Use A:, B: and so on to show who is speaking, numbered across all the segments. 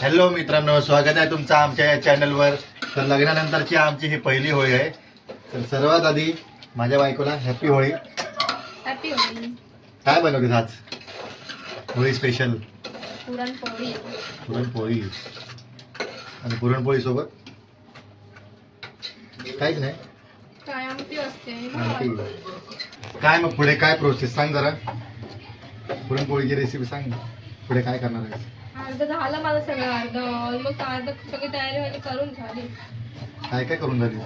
A: Hello मित्रांनो, स्वागत आहे तुमचं आमच्या या चॅनलवर. तर लग्नानंतरची आमची ही पहिली होळी आहे. तर सर्वात आधी माझ्या बायकोला हॅपी होळी.
B: हॅपी होळी.
A: काय बनवते आज होळी स्पेशल?
B: पुरणपोळी.
A: पुरणपोळी. आणि पुरणपोळी सोबत काहीच नाही.
B: काय आमटी असते.
A: आमटी. काय मग पुढे काय प्रोसेस सांग जरा. पुरणपोळीची रेसिपी सांग. पुढे काय करणार आहे?
B: अर्ध झालं माझं सगळं. ऑलमोस्ट अर्ध सगळी तयारी माझी करून झाली.
A: काय काय करून झाली?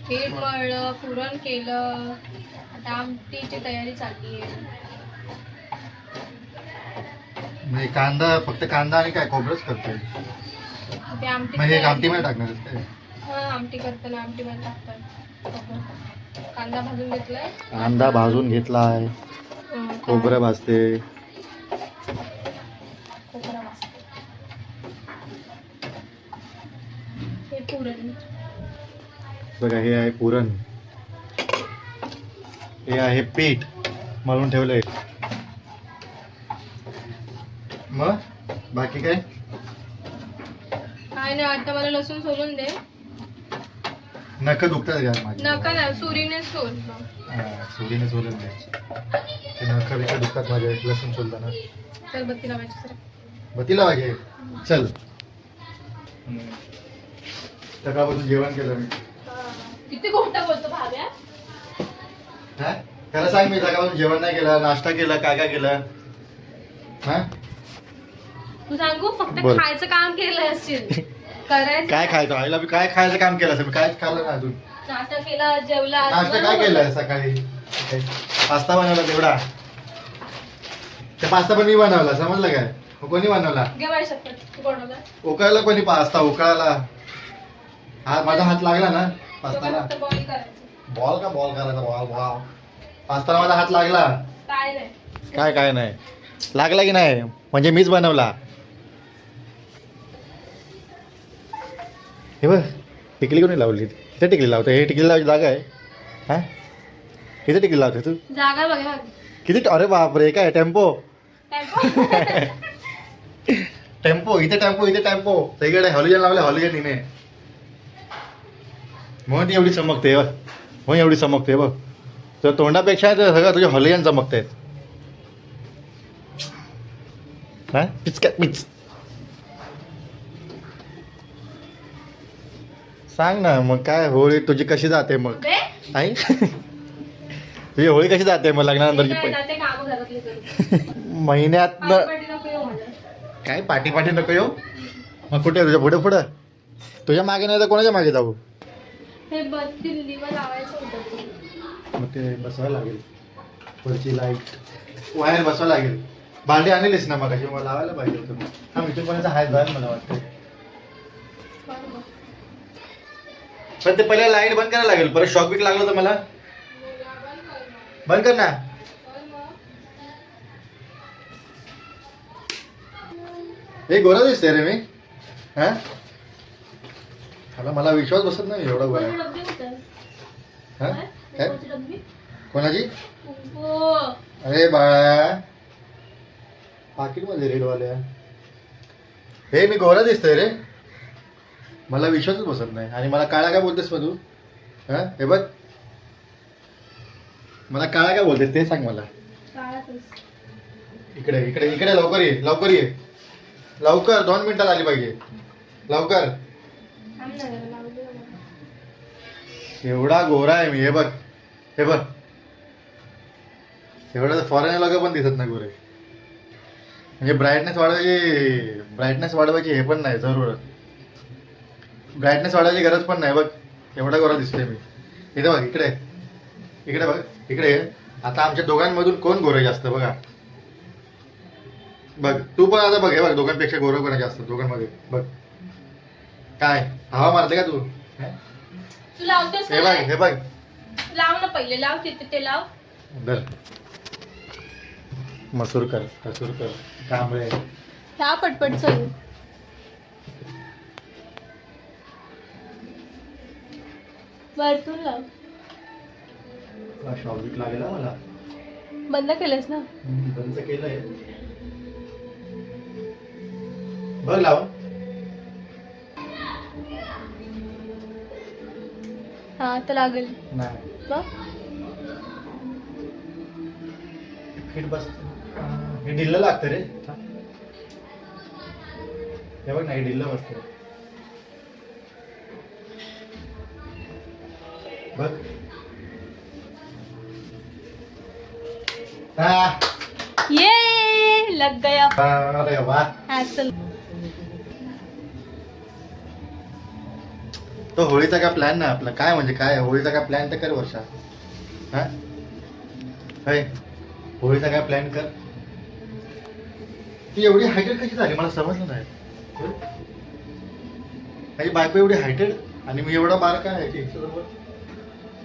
B: पीठ मळलं, पुरण केलं, आता आमटीची तयारी चालली आहे.
A: म्हणजे कांदा, फक्त कांदा आणि काय खोबरंच करतोय?
B: ते आमटी
A: म्हणजे आमटीमध्ये टाकणार आहेस काय?
B: हा, आमटी करताना आमटीमध्ये टाकतात. कांदा भाजून घेतलाय.
A: कांदा भाजून घेतला आहे, खोबरं भाजते.
B: खोबरं भाजते. हे पुरण.
A: बघा, हे आहे पुरण, हे आहे पीठ मळून ठेवलंय. मग बाकी काय?
B: काय नाही, आता मला लसूण सोलून दे.
A: नख दुखतात का माझी?
B: नका ना, सुरीने सोल.
A: सुरीने सोलून दे. ते नख बिख दुखतात माझ्या लसूण सोलताना.
B: तर बत्ती लावायची सर.
A: बतीला पाहिजे. चल. सकाळपासून जेवण केलं मी.
B: किती गोष्ट बोलतो भाव्या.
A: हा, त्याला सांग मी सकाळपासून जेवण नाही केलं, नाश्ता केला, काय काय केलं. हा,
B: तू सांगू फक्त
A: बोल.
B: खायचं काम केलं असशील. करायचं
A: काय खायचं? आईला मी काय खायचं काम केलं असेल? मी काय खाल्लं ना अजून?
B: नाश्ता केला, जेवला.
A: नाश्ता काय केलं सकाळी? पास्ता बनवला तेवढा. ते पास्ता पण मी बनवला, समजलं काय? कोणी बनवला?
B: घे माझी शपथ. तू बनवला.
A: उकळला कोणी पास्ता? उकळाला. हा, माझा हात लागला ना पास्ताला.
B: फक्त बॉईल करायचं.
A: बॉल का बॉल करायचा? Ball ball. पास्ताला माझा हात लागला.
B: काय नाही.
A: काय काय नाही लागला की नाही? म्हणजे मीच बनवला. हे बघ, टिकली कोणी लावली? इथे टिकली लावते. हे टिकली लावायची जागा आहे? हा, इथे टिकली लावते तू?
B: जागा बघा.
A: किती? अरे बापरे, काय टेम्पो? टेम्पो इथे, टेम्पो इथे, टेम्पो सगळीकडे. हॉलिजन लावले, हॉलिजन इने. म्हणून ती एवढी चमकते बघ. म्हणून एवढी चमकते बघ. तुझ्या तोंडापेक्षा तर सगळं तुझे हॉलिजन चमकत आहेत. हा, पिचका पिच. सांग ना मग, काय होळी तुझी कशी जाते मग? आई तुझी होळी कशी जाते मग लग्नानंतरची? महिन्यात काय पाठी पाठी नको येऊ. मग कुठे तुझ्या पुढे पुढं? तुझ्या मागे नाही तर कोणाच्या मागे जाऊ?
B: हे बत्ती दिवा लावायचं होतं.
A: मग ते बसवायला लागेल. वरची लाईट वायर बसवायला लागेल. भांडी आणलीस ना मग कशी? मला लावायला पाहिजे होतं. हा, मिठूपर्यंत हाय जाईल मला वाटतं. पण ते पहिले लाईट बंद करायला लागेल. परत शॉक बिक लागलं तर मला बंद कर ना. हे गोरा दिसतंय रे मी. हा, मला विश्वास बसत नाही एवढा गोरा. हा, काय? कोणाची? अरे बाळा, पाकिट मध्ये रेडवाल्या. हे मी गोरा दिसतोय रे. मला विश्वासच बसत नाही. आणि मला काळा काय बोलतेस मग तू? हा, हे बघ, मला काळा काय बोलतेस ते सांग मला. इकडे इकडे इकडे, लवकर ये, लवकर ये, लवकर. 2 मिनिटात आली पाहिजे, लवकर. एवढा गोरा आहे मी. हे बघ, हे बघ, एवढं फॉरेन लोक पण दिसत नाही गोरे. म्हणजे ब्राईटनेस वाढवायची हे पण नाही जरूर. ब्राईटनेस वाढवायची गरज पण नाही. बघ, एवढा गोरा दिसतोय मी. इथे बघ, इकडे इकडे बघ, इकडे. आता आमच्या दोघांमधून कोण गोरं जास्त? बघा, बघ तू पण. आता बघ, हे बघ, दोघांपेक्षा गोरं कोणा जास्त दोघांमध्ये? बघ, काय हवा मारते का तू?
B: तू लावतेस
A: हे बघ, हे बघ.
B: लाव ना पहिले. लाव तिथे ते लाव.
A: धर. मसूर कर, मसूर कर, कांबळे.
B: ह्या पटपट चल. वरतून लाव.
A: शॉपिंग लागेल मला.
B: बंद केलंस ना?
A: बंद केलंय. बघ लावा.
B: हा तर लागेल
A: नाही
B: बघ.
A: फिट बस. हे ढिल्लं लागतं रे. हे बघ नाही ढिल्लं बसतं बघ.
B: ये लग गया.
A: अरे वा.
B: हा चल.
A: तो होळीचा काय प्लॅन ना आपला काय म्हणजे काय होळीचा काय प्लॅन तर कर वर्षा. हा होळीचा काय प्लॅन कर. ती एवढी हायटेड कशी झाली मला समजलं नाही. माझी बायको एवढी हायटेड आणि मी एवढा बारका आहे की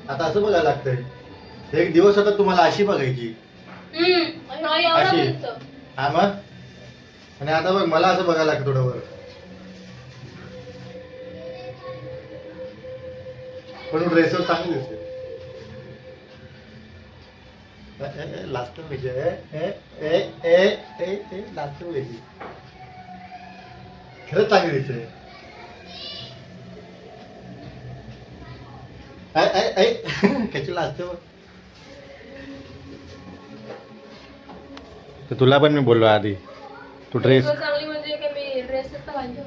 A: आता असं बघायला लागतंय. एक दिवस आता तुम्हाला अशी बघायची अशी. हा मग आणि आता बघ मला असं बघायला लागतं थोडं वर. पण ड्रेसवर चांगली दिसते. लास्ट लास्ट खरंच चांगली दिसते. कशी लाजते बघ. तर तुला पण मी बोललो आधी तू ड्रेस
B: चांगली म्हणजे काय मी ड्रेस तर घालते.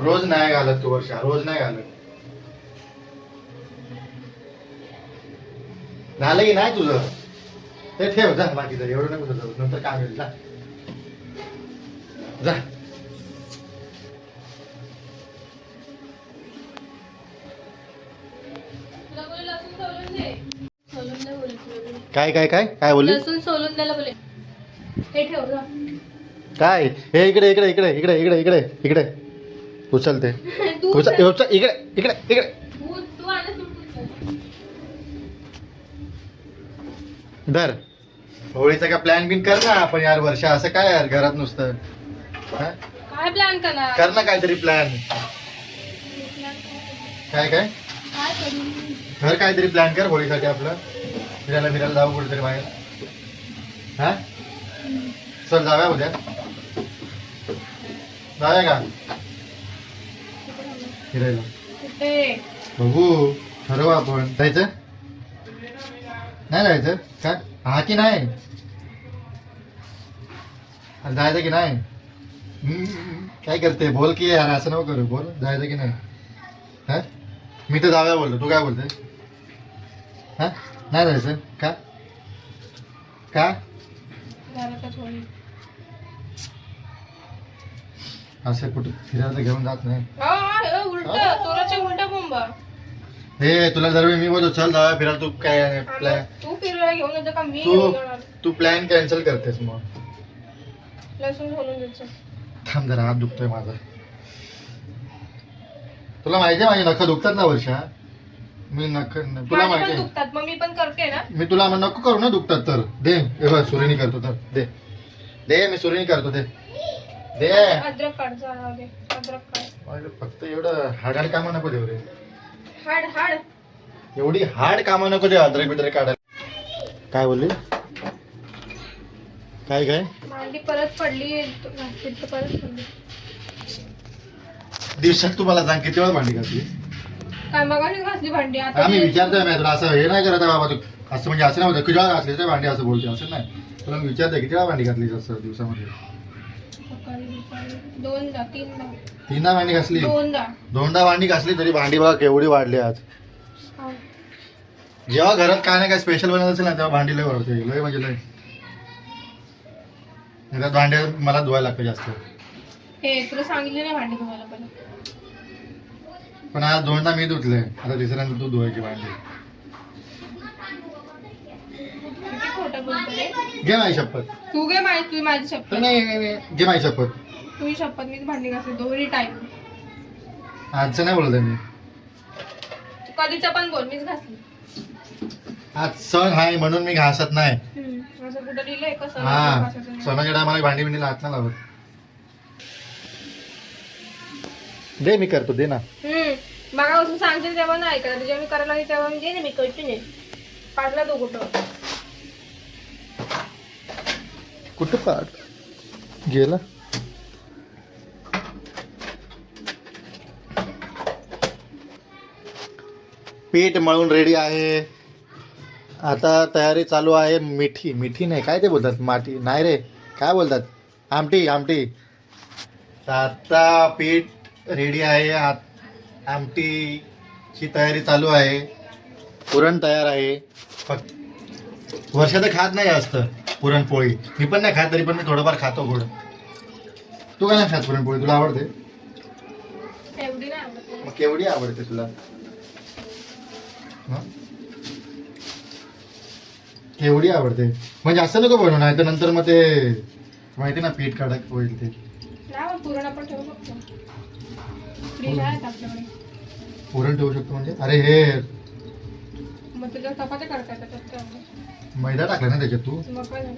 A: रोज नाही घालत तू वर्षा रोज नाही घालत. झालं की नाही तुझं ते ठेव जा बाकी तर एवढं नको जाऊ नंतर काय होईल. जा जा. काय काय काय काय बोलली.
B: लसूण सोलून द्यायला बोले. हे ठेव जा.
A: काय हे इकडे इकडे इकडे इकडे इकडे इकडे इकडे उचलते इकडे इकडे इकडे.
B: तू आलं
A: धर. होळीचा काय प्लॅन बिन कर ना आपण यार वर्षा. असं काय यार घरात नुसतं. हा?
B: काय प्लॅन करणार.
A: कर ना काहीतरी प्लॅन. काय काय
B: काय करू.
A: घर काहीतरी प्लॅन कर होळीसाठी आपलं. फिरायला जाऊ कुठेतरी बाहेर. हा चल जाऊया उद्या. जाऊया का फिरायला.
B: कुठे
A: बघू ठरवू आपण. जायचं नाही जायचं का. हा की नाही जायचं की नाही. काय करते बोल की यार असं नको करू. बोल जायचं की नाही. हा मी तर जाऊया बोलतो. तू काय बोलते. हा नाही जायचं का का असं कुठं फिरायला घेऊन जात नाही.
B: उलटा बोंबा.
A: हे तुला जर मी बोलतो चल जाऊया फिरायला तू काय प्लॅन.
B: तू फिरायला घेऊन येतो का मी
A: तू प्लॅन कॅन्सल करतेस मग.
B: लसूण सोलून द्यायचं.
A: थांब जरा हात दुखतोय माझा. तुला माहिती आहे माझी नखं दुखतात ना वर्षा. मी नख तुला माहिती आहे.
B: दुखतात मग मी पण करते ना.
A: मी तुला नको करू ना दुखतात तर दे. सुरीनी करतो तर दे दे. मी सुरीनी करतो दे दे.
B: अद्रक काढ. अद्रक काढ.
A: फक्त एवढं हाड कामं नको देऊ रे.
B: हाड हाड
A: एवढी हाड कामं नको दे. अद्रक बिद्रक काढायला. काय बोलली काय काय.
B: भांडी परत पडली. परत पडली.
A: दिवसात तुम्हाला सांग किती वेळा भांडी घातली.
B: काय मगाशी घासली भांडी. आता
A: आम्ही विचारतोय मी तुला असं हे नाही करत आहे बाबा. तू असं म्हणजे असं नाही होतं किती वेळा घासली तर भांडी असं बोलते असं नाही. तुला मी विचारतोय किती वेळा भांडी घातली असं दिवसामध्ये.
B: सकाळी दुपारी दोनदा
A: तीनदा भांडी घासली. दोनदा भांडी घासली तरी भांडी बघा केवढी वाढली आज. जेव्हा घरात काय नाही काय स्पेशल बनवत असेल ना तेव्हा भांडी लय वाढते. लय म्हणजे लय. त्यात भांडे मला धुवायला लागतं जास्त.
B: हे तुला सांगितलं नाही भांडी धुवायला पण.
A: पण आज दोनदा मी धुतले. आता तिसऱ्यांदा तू धुवायची भांडी. घे माझी शपथ.
B: तू घे तू माझी शपथ.
A: नाही घे माझी शपथ.
B: तुझी शपथ मीच भांडी घासली दोन्ही टाईम.
A: आजचं नाही बोलत मी.
B: कधीच पण बोल मीच घासली.
A: आज सण आहे म्हणून मी घासत नाही.
B: असं कुठं लिहिलंय कसं.
A: हा सणाच्या टायमाला भांडी बिंडीला हात नाही लावत. दे मी करतो दे ना.
B: मागापासून सांगते तेव्हा नाही ऐकला. जेव्हा मी करायला लागली तेव्हा म्हणजे मी करते नाही. पाडला तो कुठं
A: पाड गेला. पीठ मळून रेडी आहे. आता तयारी चालू आहे. मिठी नाही, काय ते बोलतात, माठी नाही रे, काय बोलतात, आमटी. तर आता पीठ रेडी आहे. आमटीची तयारी चालू आहे. पुरण तयार आहे. फक्त वर्षा तर खात नाही जास्त पुरणपोळी. मी पण नाही खात, तरी पण मी थोडंफार खातो गोड. तू काय नाही खात पुरणपोळी? तुला आवडते?
B: एवढी नाही आवडत.
A: मग केवढी आवडते तुला? हं? केवढी आवडते? म्हणजे असं नको बनवू, नाही तर नंतर मग ते माहिती ना पीठ कडक होईल ते.
B: नाही मग पुरण आपण ठेवू शकतो. फ्रीज आहे का आपल्याकडे?
A: पुरण ठेवू शकतो म्हणजे? अरे हे
B: मग तुझ्या चपात्या करता येतात त्याच्यावर.
A: मैदा टाकला ना त्याच्यात तू?
B: मग काय झालं?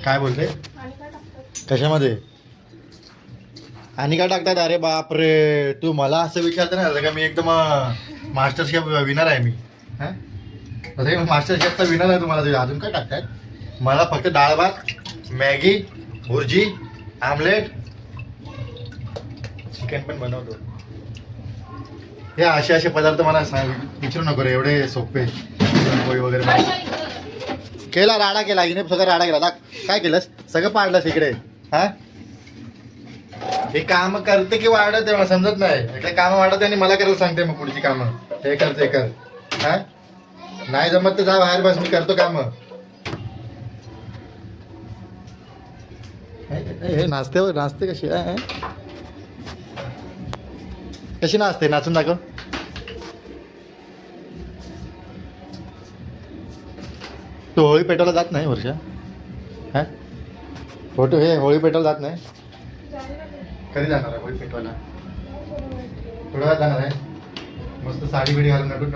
A: काय बोलते?
B: आणि काय टाकतात?
A: कशामध्ये? आणि काय टाकतात? अरे बापरे, तू मला असं विचारते ना का मी एकदम मास्टर शेफ विनर आहे मी. हां, मास्टर शेफचा विनर आहे तुम्हाला. अजून काय टाकतात? मला फक्त डाळ भात, मॅगी, भुर्जी, आमलेट, चिकन पण बनवतो. हे असे पदार्थ मला विचारू नको रे, एवढे सोपे. पोळी वगैरे केला, राडा केला, हिने सगळं राडा केला. काय केलंस? सगळं पाडलंस इकडे. हा, हे काम करते की वाढत मला समजत नाही. इकडे काम वाढत आणि मला करायला सांगते मग पुढची कामं. हे कर ते कर. हा, नाही जमत तर जा बाहेर बस, मी करतो काम. हे नाचते कशी आहे? कशी नाचते? नाचून दाखव. तू होळी पेटवला जात नाही वर्षा? हा, फोटो हे होळी पेटवला जात नाही? कधी जाणार आहे होळी पेटवायला? थोड्या वेळात जाणार आहे. मस्त साडी बिडी घालून नटून.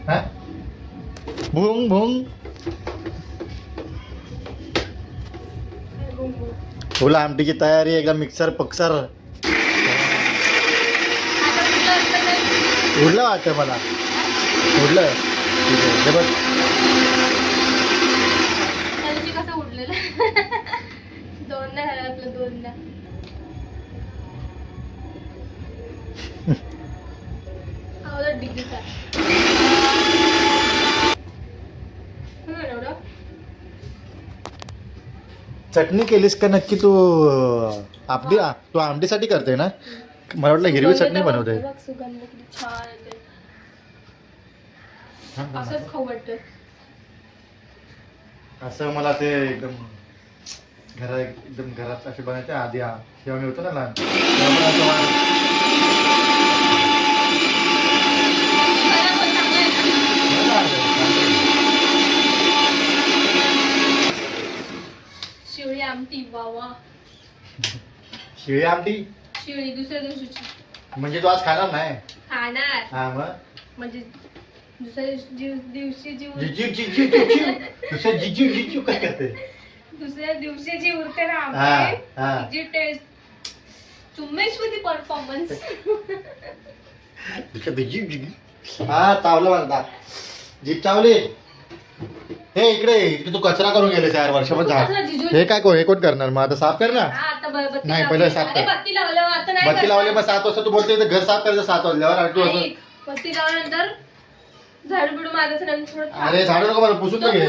A: हा, भुंग भुंग. तुला आमटीची तयारी एकदम मिक्सर पक्सर. उडलं वाटतं मला. उडलं. ठीक आहे, हे बघ.
B: त्यांची कसं उडलेलं. दोनदा झालं आपलं, दोनदा.
A: चटणी केलीस का नक्की तू? तू आमटीसाठी करते ना? मला वाटलं हिरवी चटणी बनवते.
B: सुगंध किती छान येते. असंच खाऊ वाटतं.
A: असं मला ते एकदम घरात असे बनायचे आधी. जेव्हा मी होतो ना लहान,
B: शिळी आमटी. वा.
A: शिळी आमटी
B: शिळी दुसऱ्या दिवशीची.
A: म्हणजे तू आज खाणार नाही?
B: खाणार.
A: हा, मग
B: म्हणजे दुसऱ्या दिवशी
A: जिजू काय करते?
B: दुसऱ्या दिवशी जी उरते ना
A: हा.
B: आमटी, जी टेस्ट, चुम्मेश्वरी परफॉर्मन्स.
A: हा, चावलं मला दात. जीप चावली. हे इकडे तू कचरा करून गेले यार वर्षभर. झाड हे काय हे कोण करणार? मग आता साफ कर ना. नाही, पहिले साफ कर.
B: बत्ती लावलं आता नाही.
A: बत्ती लावली मग 7 वाजता तू बोलते घर साफ करायचं 7 वाजल्यावर. आणि तू असं
B: बत्ती लावल्यानंतर झाडू बिडू मारायचं नाही. थोडं
A: अरे झाडू नको, मला पुसून तर घे.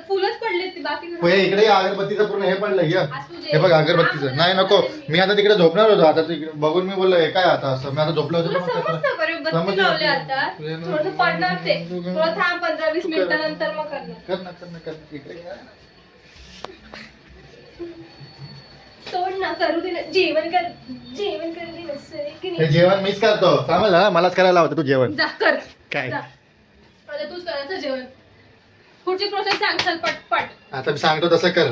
B: फुलच पडले ती, बाकी
A: हे इकडे अगरबत्तीचं पूर्ण हे पडलं. हे बघ अगरबत्तीचं. नाही नको, मी आता तिकडे झोपणार होतो. आता तिकडे बघून मी बोललो हे काय आता असं. मी आता झोपलो होतो.
B: बत्ती लावले आता थोडं पडणार ते. थोडं थांब 15-20 मिनिटानंतर मग करणार. सोड ना, करू दे ना. जेवण करू दे ना.
A: हे जेवण मीच करतो. चांगलं ना, मलाच करायला लावतं तू जेवण.
B: जा कर.
A: काय
B: आता तूच करायचं जेवण. पुढची प्रोसेस सांग चल पटपट.
A: आता मी सांगतो तसं कर.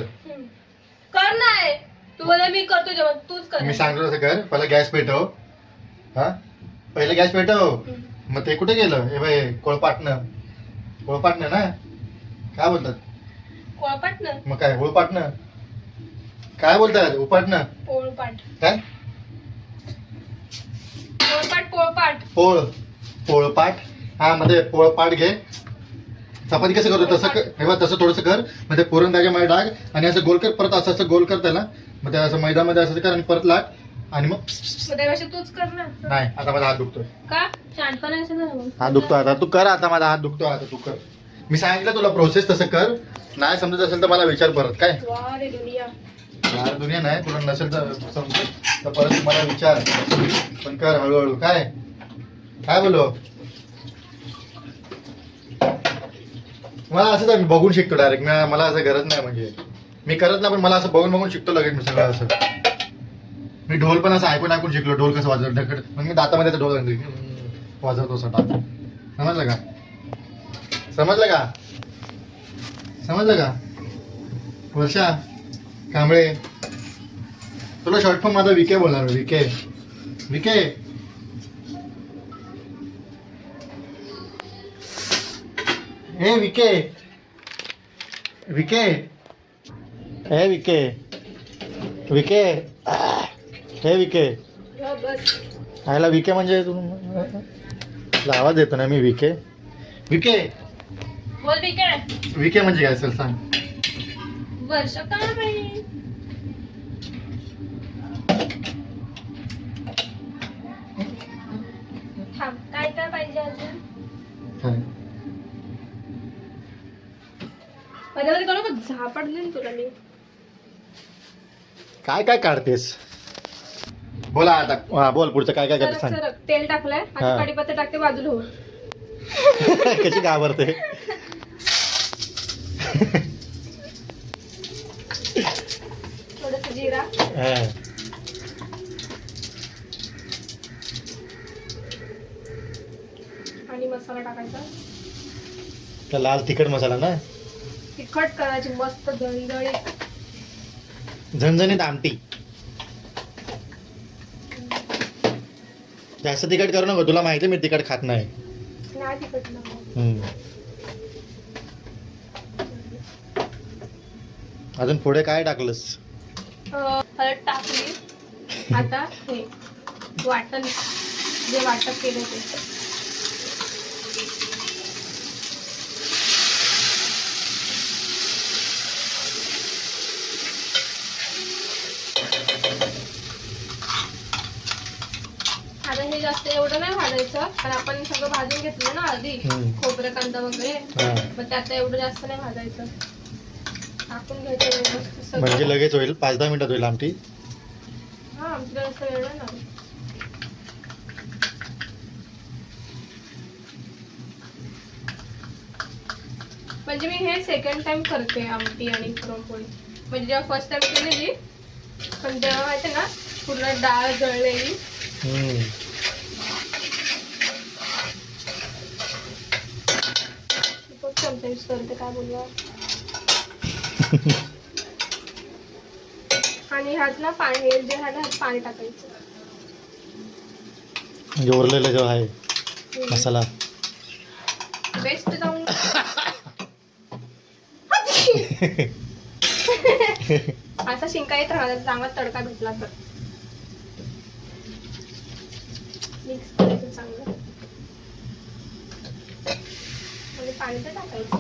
B: कर नाही, तू बोला मी करतो जेवण, तूच कर.
A: मी सांगतो तसं कर. पहिला गॅस पेटव. हा, पहिलं गॅस पेटव. मग ते कुठे गेलं? हे बाई कोळपाटणं ना, काय बोलतात?
B: कोळपाटणं.
A: मग काय होळपाटणं काय बोलतात? उपाटणं.
B: पोळपाट.
A: काय? पोळपाट. हा, मध्ये पोळपाट घे. चपाती कसं करतो तसं हे बघ, तसं थोडंसं कर. मग ते पुरण त्याच्यामध्ये टाक आणि असं गोल कर. परत असं गोल कर त्याला. मग ते असं मैदामध्ये असं कर आणि परत लाट आणि मग
B: मग त्यापेक्षा तूच कर ना.
A: नाही, आता माझा हात दुखतोय.
B: का शहाणपणा असं झालं मग?
A: हात दुखतो आता, तू कर आता, माझा हात दुखतो आता, तू कर. मी सांगितलं तुला प्रोसेस तसं कर. नाही समजत असेल तर मला विचार परत. काय
B: वा रे दुनिया.
A: यार दुनिया नाही, तुला नसेल तर समजत तर परत मला विचार, पण कर हळूहळू. काय काय बोलो, मला असंच आहे, मी बघून शिकतो डायरेक्ट. मला असं गरज नाही, म्हणजे मी करत नाही, पण मला असं बघून बघून शिकतो लगेच मी सगळं. असं मी ढोल पण असं ऐकून ऐकून शिकलो, ढोल कसं वाजवत ढकड, मग मी दातामध्ये असं ढोल वाजवतो असं टाक. समजलं का? समजलं का? समजलं का? वर्षा कांबळे, तुला शॉर्ट फॉर्म माझा विके बोलणार. विके विके हे विके विके हे विके विके हे विके.
B: हो, बस.
A: आयला विके म्हणजे आवाज येतो ना मी. विके विके
B: बोल बी काय
A: विके म्हणजे काय असेल सांग.
B: वर्ष काय बाई. थांब, काय काय पाहिजे अजून?
A: काय?
B: माझ्यामध्ये करू का झापड देईन तुला मी.
A: काय काय काढतेस? बोला आता. हा बोल, पुढचं काय काय करते
B: सरक
A: सांग.
B: सरक. तेल टाकलंय
A: हा.
B: आता, कढीपत्ता टाकते बाजूला हो.
A: कशी घाबरते.
B: थोडस जिरा
A: हा.
B: आणि मसाला टाकायचा.
A: त्या लाल तिखट मसाला ना.
B: तिखट करायची मस्त झणझणीत.
A: झणझणीत आमटी. जास्त तिखट करू नको, तुला माहिती मी तिखट खात नाही.
B: नाही तिखट ना.
A: अजून पुढे काय टाकलंस?
B: हळद टाकली. आता हे वाटण, जे वाटप केलं ते. आता हे जास्त एवढं नाही भाजायचं, कारण आपण सगळं भाजून घेतलं ना आधी. खोबरं कांदा वगैरे.
A: हा.
B: मग त्यात एवढं जास्त नाही भाजायचं. टाकून घ्यायचं व्यवस्थित सगळं.
A: म्हणजे लगेच होईल, 5-10 मिनिटात होईल आमटी.
B: हा, आमच्या जास्त वेळ नाही लागत. म्हणजे मी हे सेकंड टाइम करते आमटी आणि पुरणपोळी. म्हणजे जेव्हा फर्स्ट टाइम केलेली, पण तेव्हा माहिती ना पूर्ण डाळ जळलेली. खूप चमचा यूज करते, काय बोलला. आणि ह्यात ना पाणी, जे ह्यात ह्यात पाणी टाकायचं.
A: म्हणजे उरलेलं जो आहे मसाला.
B: बेस्ट जाऊन असा शिंका येत राहणार, चांगला तडका भेटला तर. मिक्स करायचं चांगलं आणि पाणी तर टाकायचं.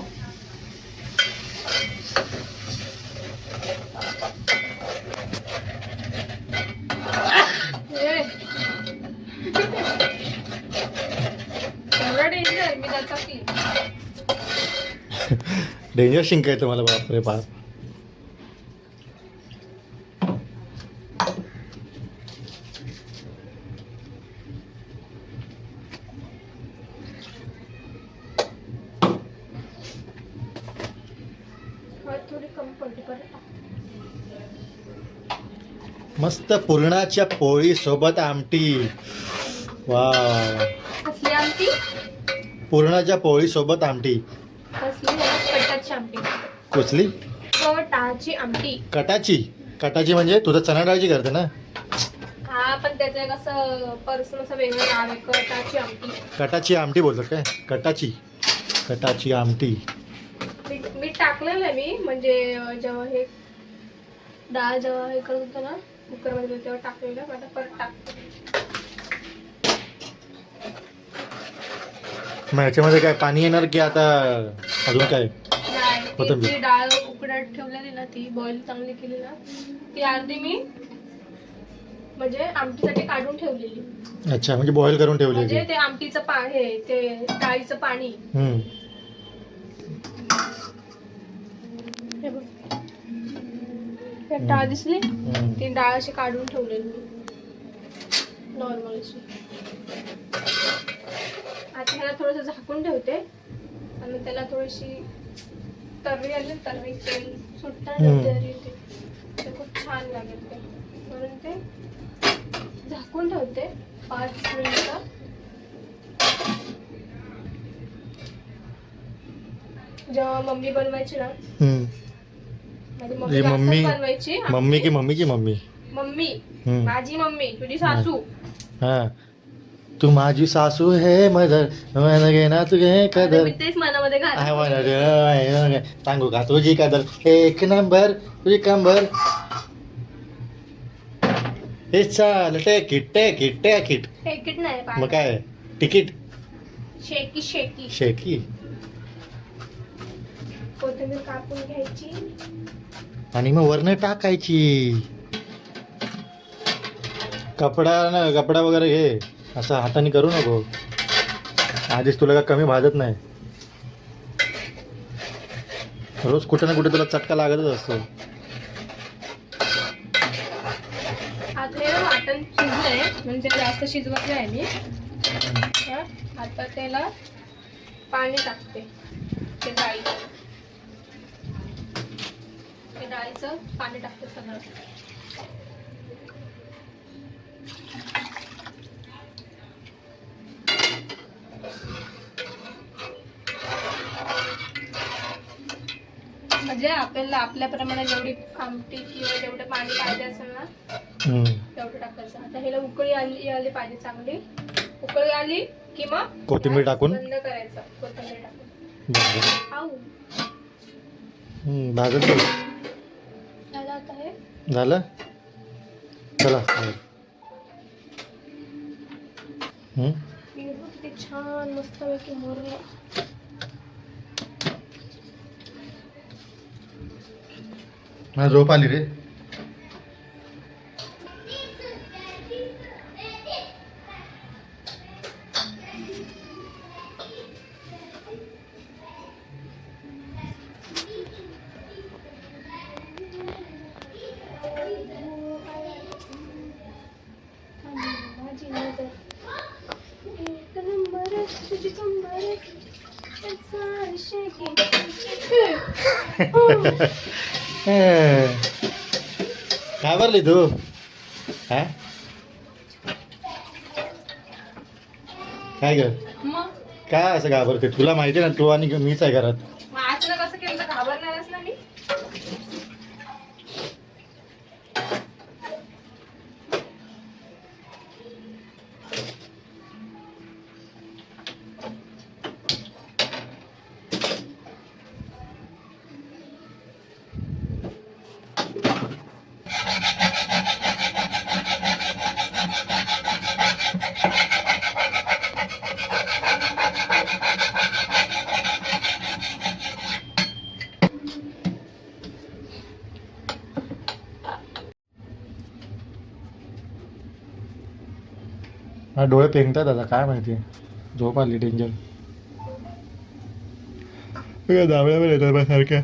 B: एवढा डेंजर मी त्याचा की.
A: डेंजर शिंक आहे तुम्हाला, बापरे बाप.
B: थोडी कमी पडली परत.
A: मस्त पुरणाच्या पोळी सोबत आमटी. वा.
B: कसली आमटी?
A: पुरणाच्या पोळी सोबत आमटी.
B: कसली? कटाची आमटी.
A: कुचली?
B: कटाची आमटी.
A: कटाची? कटाची म्हणजे तुझं चणा डाळची करते ना.
B: हा, पण त्याचं एक असं पर्सन असं वेगळं नाव आहे, कटाची आमटी.
A: कटाची आमटी बोलतात काय? कटाची, कटाची आमटी.
B: मीठ टाकलेलं आहे मी, म्हणजे जेव्हा हे डाळ जेव्हा हे करत होतं ना कुकरमध्ये, तेव्हा टाकलेलं. आता परत टाकते.
A: मग ह्याच्यामध्ये काय पाणी येणार की आता अजून काय?
B: नाही, ती डाळ उकडत ठेवलेली ना, ती बॉईल चांगली केली ना, ती अर्धी मी म्हणजे आमटीसाठी काढून ठेवलेली.
A: अच्छा, म्हणजे बॉईल करून ठेवली
B: म्हणजे
A: होती.
B: ते आमटीचं हे ते डाळीचं पाणी.
A: हम्म.
B: हे बघ. हे डाळ दिसली,
A: हम्म.
B: ती डाळ अशी काढून ठेवलेली नॉर्मल अशी. आता ह्याला थोडंसं झाकून ठेवते आणि त्याला थोडीशी तर्री आली, तर्री तेल सुटताना तर्री येते, ते खूप छान लागेल ते. म्हणून ते झाकून ठेवते 5 मिनिटं. जेव्हा मम्मी बनवायची ना, माझी मम्मी
A: मम्मी
B: जास्त बनवायची.
A: मम्मी की मम्मी की मम्मी
B: मम्मी,
A: हम्म.
B: माझी मम्मी, तुझी सासू.
A: हा, तू माझी सासू हे मदर मला घे ना तुझे
B: आता
A: कदर.
B: मी तेच मनामध्ये
A: आहे
B: घालते.
A: म्हणा सांगू का तुझी कदर एक नंबर तुझी कंबर. हे चाल टेकिट टेकिट टेकिट.
B: तिकीट नाही
A: मग
B: पाहिजे.
A: काय तिकीट
B: शेकी शेकी.
A: शेकी.
B: कोथिंबीर कापून घ्यायची.
A: आणि मग वरनं टाकायची. कपडा वगैरे घे, असं हाताने करू नको. आधीच तुला का कमी भाजत नाही. रोज कुठे ना कुठे तुला चटका लागतच असतो.
B: आता हे वाटण शिजलंय, म्हणजे जास्त शिजवत नाही मी. हा, आता त्याला पाणी टाकते. ते डाळीचं पाणी टाकते सगळं. म्हणजे आपल्याला आपल्याप्रमाणे जेवढी आमटी किंवा जेवढं पाणी पाहिजे असेल ना, तेवढं टाकायचं. आता ह्याला उकळी आली पाहिजे चांगली. उकळी आली की मग
A: कोथिंबीर टाकून
B: बंद करायचं. कोथिंबीर टाकून आऊ
A: भाजत
B: झालं. आता हे
A: झालं. चला.
B: किती छान मस्तपैकी मुरलं.
A: मला झोप आली रे. घाबरली तू हा? काय ग
B: मग
A: काय असं घाबरते? तुला माहिती ना तू आणि मीच आहे घरात.
B: असं कसं केलं तर घाबरणारच ना मी.
A: हा, डोळे पेंगतात आता काय माहिती. झोप आली डेंजर. दाबळ्या पण येतात सारख्या.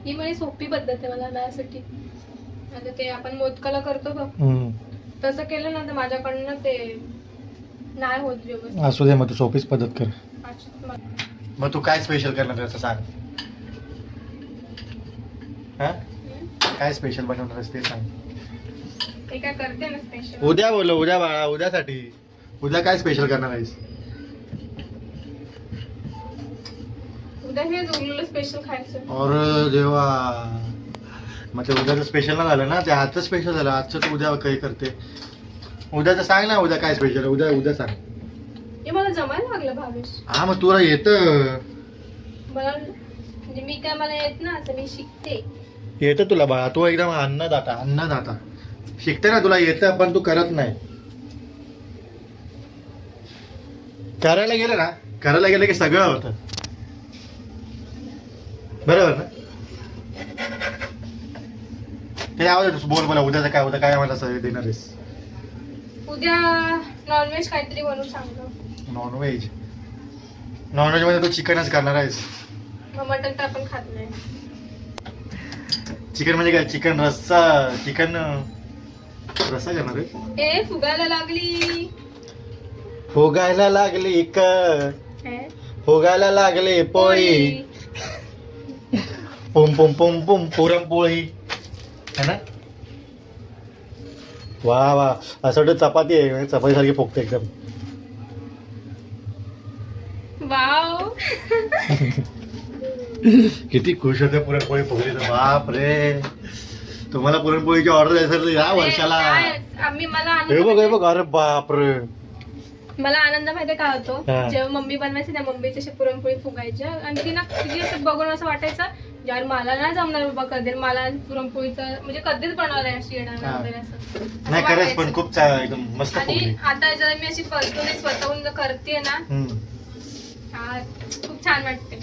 B: ही माझी सोपी पद्धत आहे मला माझ्यासाठी. आता ते आपण मोदकाला करतो बघ, तसं केलं ना तर माझ्याकडनं ते नाही होत व्यवस्थित.
A: असू दे, मग तू सोपीच पद्धत कर.
B: अशीच मला-
A: मग तू काय स्पेशल करणार असं सांग. हा, काय स्पेशल बनवणार ते सांग.
B: ते काय करते ना स्पेशल.
A: उद्या बोललो, उद्या बाळा, उद्यासाठी. उद्या काय स्पेशल करणार आहेस?
B: उद्या हेच उरलेलं स्पेशल खायचं.
A: और जेव्हा मग ते उद्याचं स्पेशल ना झालं ना, ते आजचं स्पेशल झालं. आजचं तू उद्या काही करते. उद्याचं सांग ना, उद्या काय स्पेशल. उद्या सांग.
B: हे मला जमायला लागलं भावेश.
A: हा, मग तुला येतं.
B: मला म्हणजे मी काय मला येत ना, असं मी शिकते.
A: येतं तुला बाळा, तू एकदम अन्नदाता शिकते ना, तुला येतं पण तू करत नाही. करायला गेलं की सगळं होतं. बरोबर ना? ते आवाज बोल मला, उद्याचं काय होतं, काय मला सवय देणार आहेस?
B: उद्या नॉनव्हेज काहीतरी बनवून सांगतो.
A: नॉनव्हेज मध्ये तू चिकनच करणार आहेस?
B: मग मटन तर आपण खात नाही.
A: चिकन म्हणजे काय? चिकन रस्सा करणार आहे?
B: ए फुगायला लागली.
A: फुगायला लागली पोळी. पुम पुम पुम पुम पुरणपोळी है ना? वा वा, असं वाटतं चपाती आहे, चपाती सारखी फुगते एकदम.
B: वाव.
A: किती खुश होते पुरणपोळी फुगली तर. बाप रे, तुम्हाला पुरणपोळीची ऑर्डर द्यायचं तर या वर्षाला. हे बघ अरे बाप रे.
B: मला आनंद माहिती काय होतो,
A: हा.
B: जेव्हा मम्मी बनवायची ना, मम्मीची अशी पुरणपोळी फुगायच्या आणि ती ना तिची असं बघून असं वाटायचं यार मला नाही जमणार बाबा, कधी मला पुरणपोळीचं म्हणजे कधीच बनवलंय अशी येणार
A: हा.
B: वगैरे असं
A: नाही खरंच,
B: वाटायचं.
A: पण खूप एकदम मस्त
B: आणि
A: फुगली.
B: आता जर मी अशी बनवून स्वतःहून करते ना, हा, खूप छान वाटते.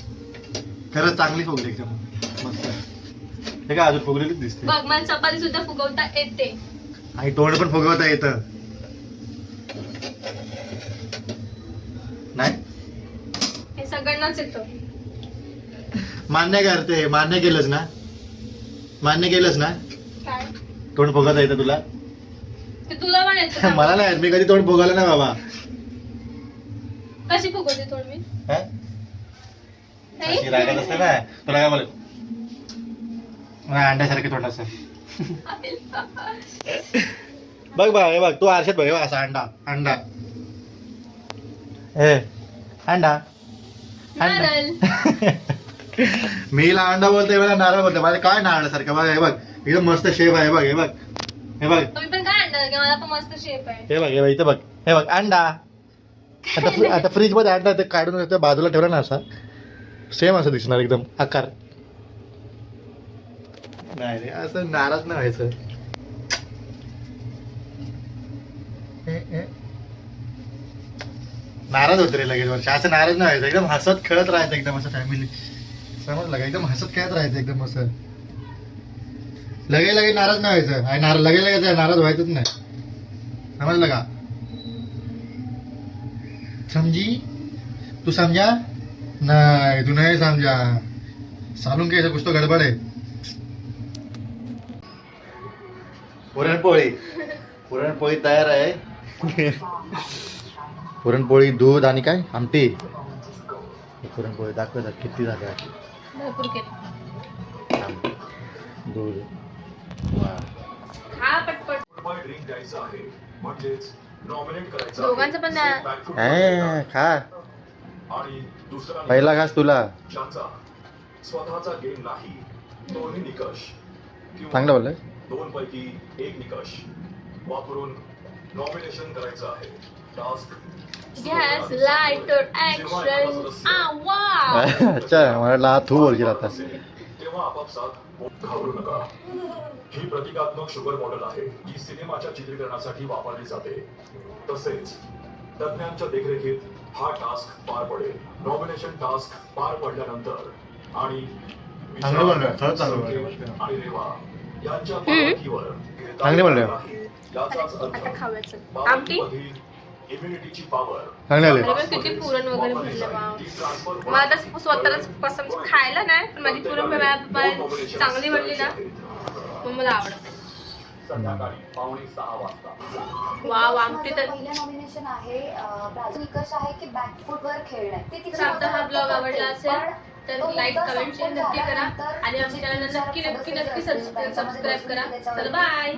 A: खरंच चांगली फुगली एकदम मस्त. हे काय अजून फुगलेलीच दिसते.
B: बघ मला चपाती सुद्धा फुगवता येते
A: आणि तोंड पण फुगवता येतं. नाही
B: हे सगळ्यांनाच येतं.
A: मान्य करते, मान्य केलंस ना?
B: काय
A: तोंड फुगवता येतं तुला?
B: ते तुला पण येतं का?
A: मला नाही, मी कधी तोंड फुगवलं नाही बाबा.
B: कशी फुगवते तोंड मी?
A: हा?
B: नाही?
A: अशी रागत असते ना, तुला काय बोल अंड्यासारखे तोंड असतं. बघ बघ, हे बघ तू आरशात बघ, हे बघ असा अंडा ए अंडा
B: नारळ.
A: मी हिला अंडा बोलते, मला नारळ बोलते. माझं काय नारळासारखं बघ, हे बघ एकदम मस्त शेप आहे. हे बघ
B: तुम्ही पण काय आणणार की मला पण मस्त शेप आहे.
A: हे बघ इथं बघ, हे बघ अंडा. आता फ्रीज मध्ये अंडा ते काढून त्या बाजूला ठेवला ना, असा सेम असं दिसणार एकदम आकार. नाही रे, असं नाराज नाही व्हायचं. नाराज होत रे लगेच वर्ष, असं नाराज नाही व्हायचं. एकदम हसत खेळत राहायचं एकदम असं फॅमिली, समजलं का? एकदम हसत खेळत राहायचं एकदम असं. लगे नाराज नाही व्हायचं. आणि लगे नाराज व्हायचंच नाही, समजलं का? समजी? तू समजा नाही, तू नाही समजा. सालून कैसे कुछ तो गडबड आहे. पुरणपोळी तयार आहे. पुरणपोळी, दूध आणि काय आमटी. पुरणपोळी दाखवतात किती झाल्या.
B: भरपूर केलं.
A: दूध वा.
B: खा पटपट. दोघांचं पण
A: खा, पहिला घास तुला.
C: स्वतःचा गेम नाही, दोन्ही निकष
A: चांगलं बोललंय.
C: दोन पैकी एक निकष वापरून नॉमिनेशन करायचं आहे. Task
B: gas lighter action. Wow.
A: अच्छा, मला तू बोलशील आता.
C: तेव्हा आपापसात घाबरू नका. ही प्रतिकात्मक शुगर मॉडेल आहे जी सिनेमाच्या चित्रीकरणासाठी वापरली जाते. तसेच तज्ञांच्या देखरेखीत हा टास्क पार पडेल. नॉमिनेशन टास्क पार पडल्यानंतर आणि आणि रेवा यांच्या परवानगीवर
A: चांगले बोलले.
B: आता खावायचं आमटी.
C: इम्युनिटीची पॉवर.
B: अरे किती पुरण वगैरे भरलं. वाव. मला आता स्वतःलाच पसंत खायला नाही, पण माझी पुरण चांगली बनली ना मग मला आवडते.
C: संध्याकाळी 5:45 वाजता.
B: वाव, आमटी तर.
D: पहिलं नॉमिनेशन आहे निकष आहे की बॅकफूट वर खेळणं.
B: तर आपला हा ब्लॉग आवडला असेल तर लाईक कमेंट शेअर नक्की करा आणि आमच्या चॅनलला नक्की सबस्क्राईब करा. चला बाय.